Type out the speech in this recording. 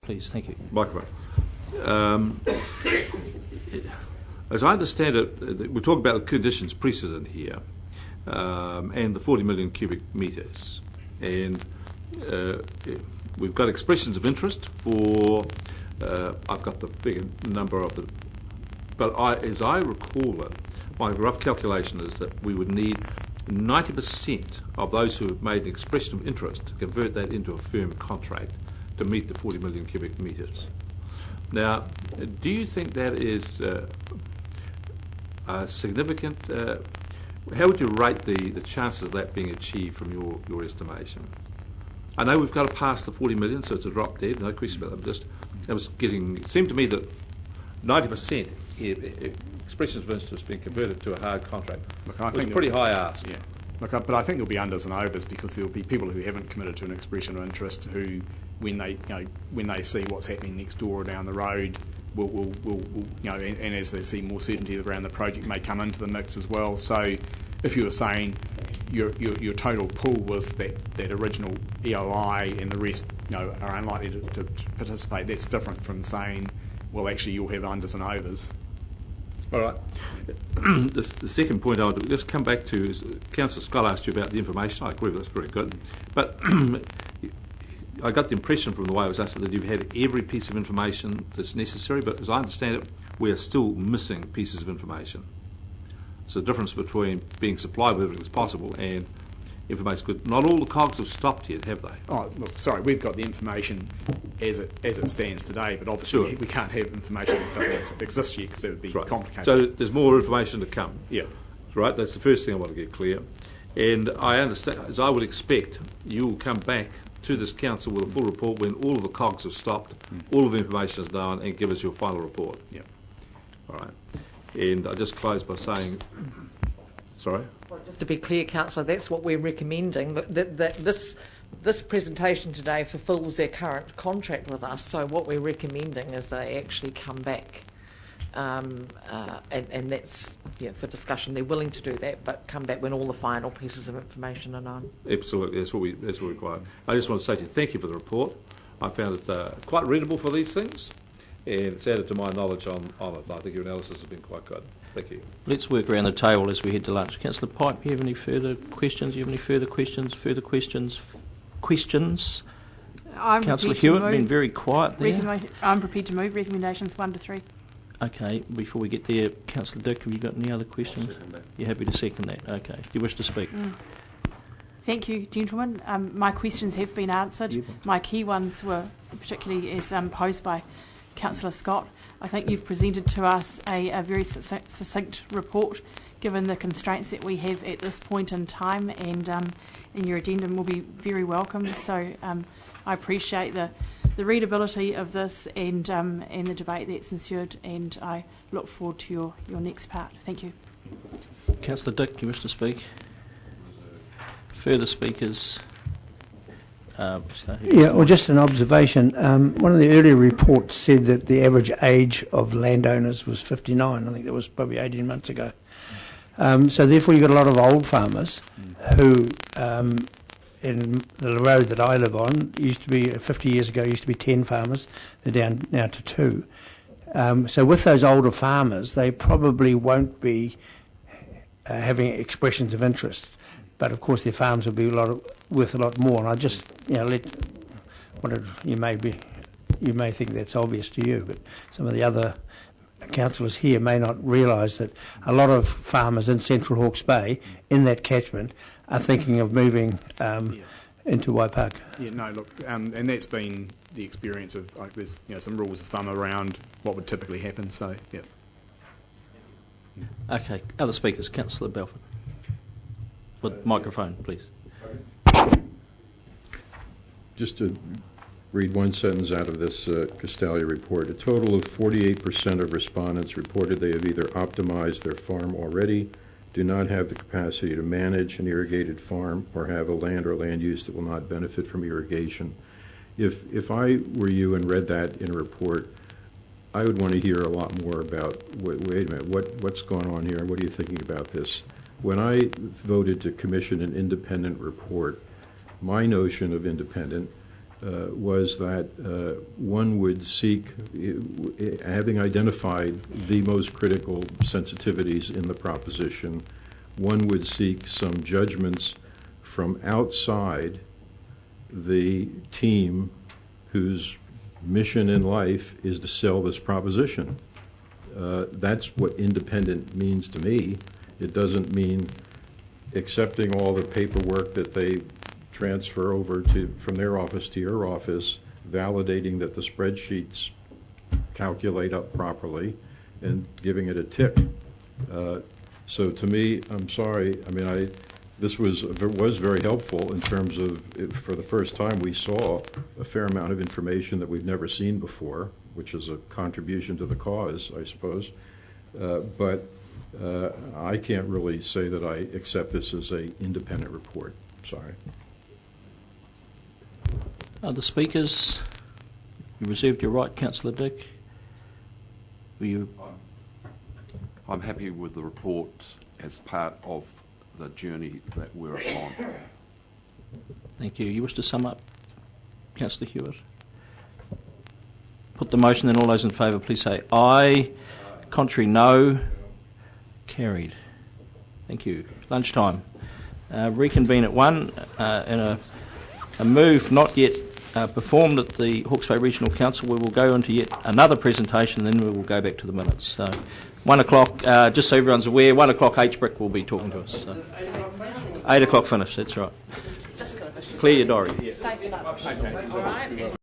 please. Thank you. Microphone. As I understand it, we're talking about the conditions precedent here, and the 40 million cubic metres. And we've got expressions of interest for, I've got the big number of them, but as I recall it, my rough calculation is that we would need 90% of those who have made an expression of interest to convert that into a firm contract to meet the 40 million cubic metres. Now, do you think that is significant? How would you rate the chances of that being achieved from your estimation? I know we've got to pass the 40 million, so it's a drop dead, no question about that. It seemed to me that 90% expressions of interest being converted to a hard contract was a pretty high ask. Yeah. Look, but I think there'll be unders and overs, because there'll be people who haven't committed to an expression of interest who, when they see what's happening next door or down the road, will and as they see more certainty around the project, may come into the mix as well. So, if you were saying your total pool was that original EOI and the rest are unlikely to participate, that's different from saying, well, actually you'll have unders and overs. All right. The second point I would just come back to is Councillor Scott asked you about the information. I agree with that's very good. But I got the impression from the way it was asked that you've had every piece of information that's necessary, but as I understand it, we are still missing pieces of information. So the difference between being supplied with everything that's possible and information is good. Not all the cogs have stopped yet, have they? Oh, look, sorry, we've got the information as it stands today, but obviously we can't have information that doesn't exist yet, because it would be complicated. So there's more information to come. Yeah. Right, that's the first thing I want to get clear. And I understand, as I would expect, you will come back to this council with a full report when all of the cogs have stopped, all of the information is known, and give us your final report. Yeah. All right. And I just close by saying, sorry? Well, just to be clear, Councillor, that's what we're recommending. That this presentation today fulfils their current contract with us. So what we're recommending is they actually come back, and that's for discussion. They're willing to do that, but come back when all the final pieces of information are known. Absolutely, that's what we require. I just want to say to you, thank you for the report. I found it quite readable for these things, and it's added to my knowledge on it. I think your analysis has been quite good. Thank you. Let's work around the table as we head to lunch. Councillor Pipe, do you have any further questions? Do you have any further questions? Further questions? Councillor Hewitt, been very quiet there. I'm prepared to move recommendations 1 to 3. Okay, before we get there, Councillor Dick, have you got any other questions? You're happy to second that? Okay. Do you wish to speak? Thank you, gentlemen. My questions have been answered. My key ones were particularly as posed by Councillor Scott. I think you've presented to us a very succinct report, given the constraints that we have at this point in time, and your addendum will be very welcome. So I appreciate the readability of this and the debate that's ensued, and I look forward to your next part. Thank you. Councillor Dick, do you wish to speak? Further speakers? Well, just an observation. One of the earlier reports said that the average age of landowners was 59. I think that was probably 18 months ago. So therefore you've got a lot of old farmers who, in the road that I live on, used to be, 50 years ago, used to be 10 farmers. They're down now to 2. So with those older farmers, they probably won't be having expressions of interest. But of course, their farms will be worth a lot more. And I just, you may think that's obvious to you, but some of the other councillors here may not realise that a lot of farmers in Central Hawke's Bay, in that catchment, are thinking of moving into Waipark. Yeah, no, look, and that's been the experience of there's some rules of thumb around what would typically happen. So yeah. Okay, other speakers, Councillor Belford. With microphone, please. Just to read one sentence out of this Castalia report. A total of 48% of respondents reported they have either optimized their farm already, do not have the capacity to manage an irrigated farm, or have a land or land use that will not benefit from irrigation. If I were you and read that in a report, I would want to hear a lot more about, wait a minute, what's going on here? What are you thinking about this? When I voted to commission an independent report, my notion of independent was that one would seek, having identified the most critical sensitivities in the proposition, one would seek some judgments from outside the team whose mission in life is to sell this proposition. That's what independent means to me. It doesn't mean accepting all the paperwork that they transfer over from their office to your office, validating that the spreadsheets calculate up properly, and giving it a tick. So to me, I'm sorry, I mean, this was very helpful in terms of, for the first time, we saw a fair amount of information that we've never seen before, which is a contribution to the cause, I suppose. But I can't really say that I accept this as an independent report. Sorry. Other speakers? You reserved your right, Councillor Dick. Were you? I'm happy with the report as part of the journey that we're on. Thank you. You wish to sum up, Councillor Hewitt? Put the motion, then all those in favour please say aye. Contrary, no. Carried. Thank you. Lunchtime. Reconvene at 1 in a move not yet performed at the Hawke's Bay Regional Council. We will go into yet another presentation, then we will go back to the minutes. So 1 o'clock, just so everyone's aware, 1 o'clock HBRIC will be talking to us. So 8 o'clock finish, that's right. Clear your diary. Yeah.